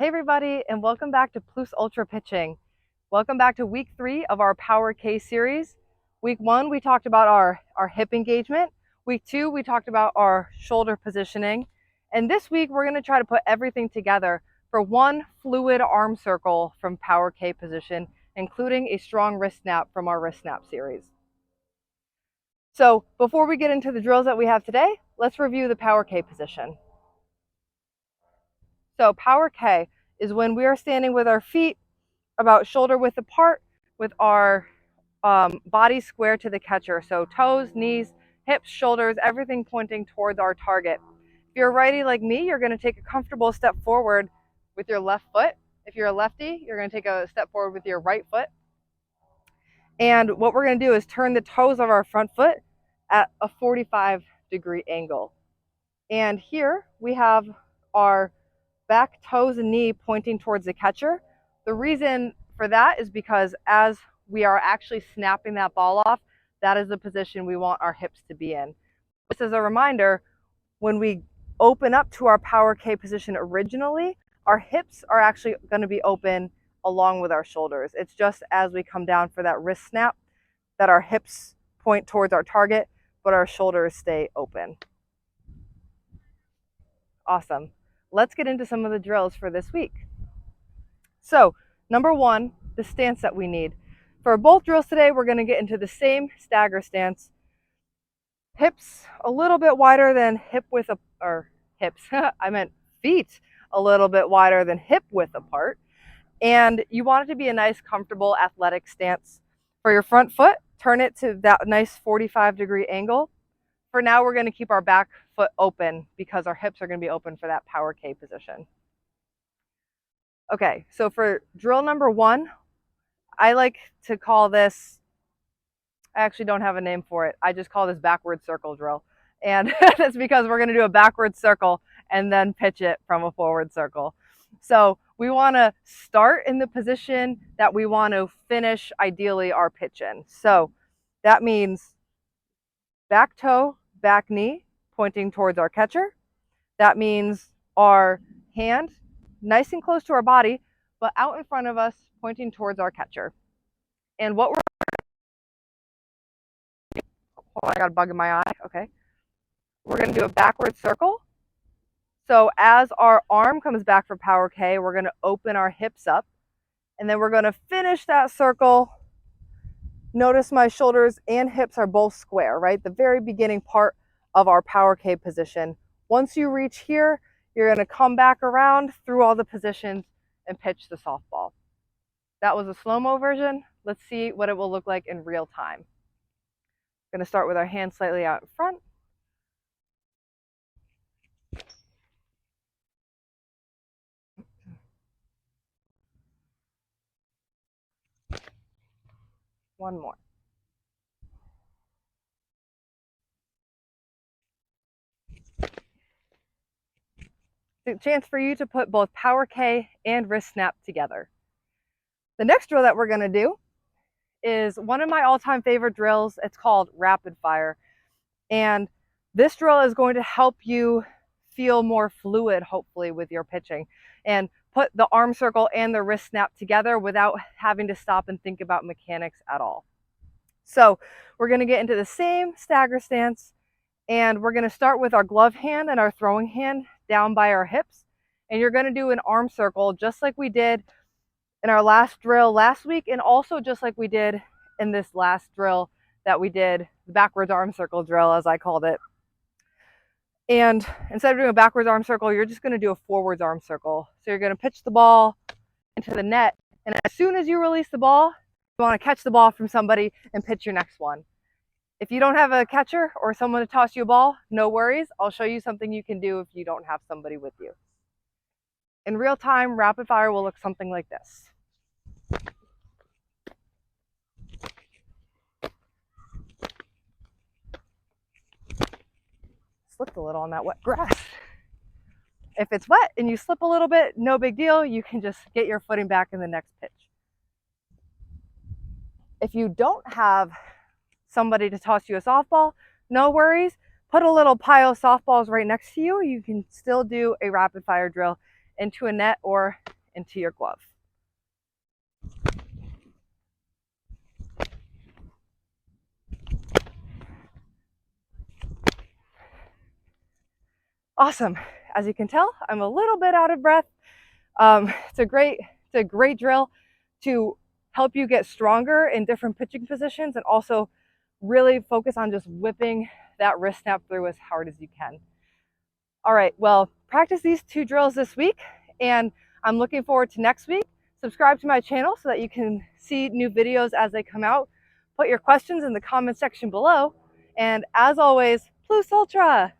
Hey everybody, and welcome back to Plus Ultra Pitching. Welcome back to week 3 of our Power K series. Week 1, we talked about our hip engagement. Week 2, we talked about our shoulder positioning. And this week, we're gonna try to put everything together for one fluid arm circle from Power K position, including a strong wrist snap from our wrist snap series. So before we get into the drills that we have today, let's review the Power K position. So Power K is when we are standing with our feet about shoulder width apart with our body square to the catcher. So toes, knees, hips, shoulders, everything pointing towards our target. If you're a righty like me, you're going to take a comfortable step forward with your left foot. If you're a lefty, you're going to take a step forward with your right foot. And what we're going to do is turn the toes of our front foot at a 45-degree angle. And here we have our back toes and knee pointing towards the catcher. The reason for that is because as we are actually snapping that ball off, that is the position we want our hips to be in. Just as a reminder, when we open up to our Power K position originally, our hips are actually going to be open along with our shoulders. It's just as we come down for that wrist snap that our hips point towards our target, but our shoulders stay open. Awesome. Let's get into some of the drills for this week. So, number 1, the stance that we need. For both drills today, we're going to get into the same stagger stance. Hips a little bit wider than hip width, or hips, I meant feet a little bit wider than hip width apart. And you want it to be a nice, comfortable, athletic stance. For your front foot, turn it to that nice 45-degree angle. For now, we're going to keep our back foot open because our hips are going to be open for that Power K position. Okay, so for drill number 1, I like to call this, I actually don't have a name for it. I just call this backward circle drill. And that's because we're going to do a backward circle and then pitch it from a forward circle. So we want to start in the position that we want to finish, ideally, our pitch in. So that means back toe, back knee, pointing towards our catcher. That means our hand nice and close to our body, but out in front of us, pointing towards our catcher. And what I got a bug in my eye, okay. We're going to do a backward circle. So as our arm comes back for Power K, we're going to open our hips up, and then we're going to finish that circle. Notice my shoulders and hips are both square, right? The very beginning part of our Power K position. Once you reach here, you're going to come back around through all the positions and pitch the softball. That was a slow-mo version. Let's see what it will look like in real time. We're going to start with our hands slightly out in front. One more. The chance for you to put both Power K and wrist snap together. The next drill that we're going to do is one of my all-time favorite drills. It's called rapid fire. And this drill is going to help you feel more fluid, hopefully, with your pitching and put the arm circle and the wrist snap together without having to stop and think about mechanics at all. So we're going to get into the same stagger stance, and we're going to start with our glove hand and our throwing hand down by our hips. And you're going to do an arm circle just like we did in our last drill last week, and also just like we did in this last drill that we did, the backwards arm circle drill, as I called it. And instead of doing a backwards arm circle, you're just going to do a forwards arm circle. So you're going to pitch the ball into the net, and as soon as you release the ball, you want to catch the ball from somebody and pitch your next one. If you don't have a catcher or someone to toss you a ball, no worries. I'll show you something you can do if you don't have somebody with you. In real time, rapid fire will look something like this. Slipped a little on that wet grass. If it's wet and you slip a little bit, no big deal. You can just get your footing back in the next pitch. If you don't have somebody to toss you a softball, no worries. Put a little pile of softballs right next to you. You can still do a rapid fire drill into a net or into your glove. Awesome. As you can tell, I'm a little bit out of breath. It's a great drill to help you get stronger in different pitching positions and also really focus on just whipping that wrist snap through as hard as you can. All right, well, practice these 2 drills this week, and I'm looking forward to next week. Subscribe to my channel so that you can see new videos as they come out. Put your questions in the comment section below, and as always, Plus Ultra!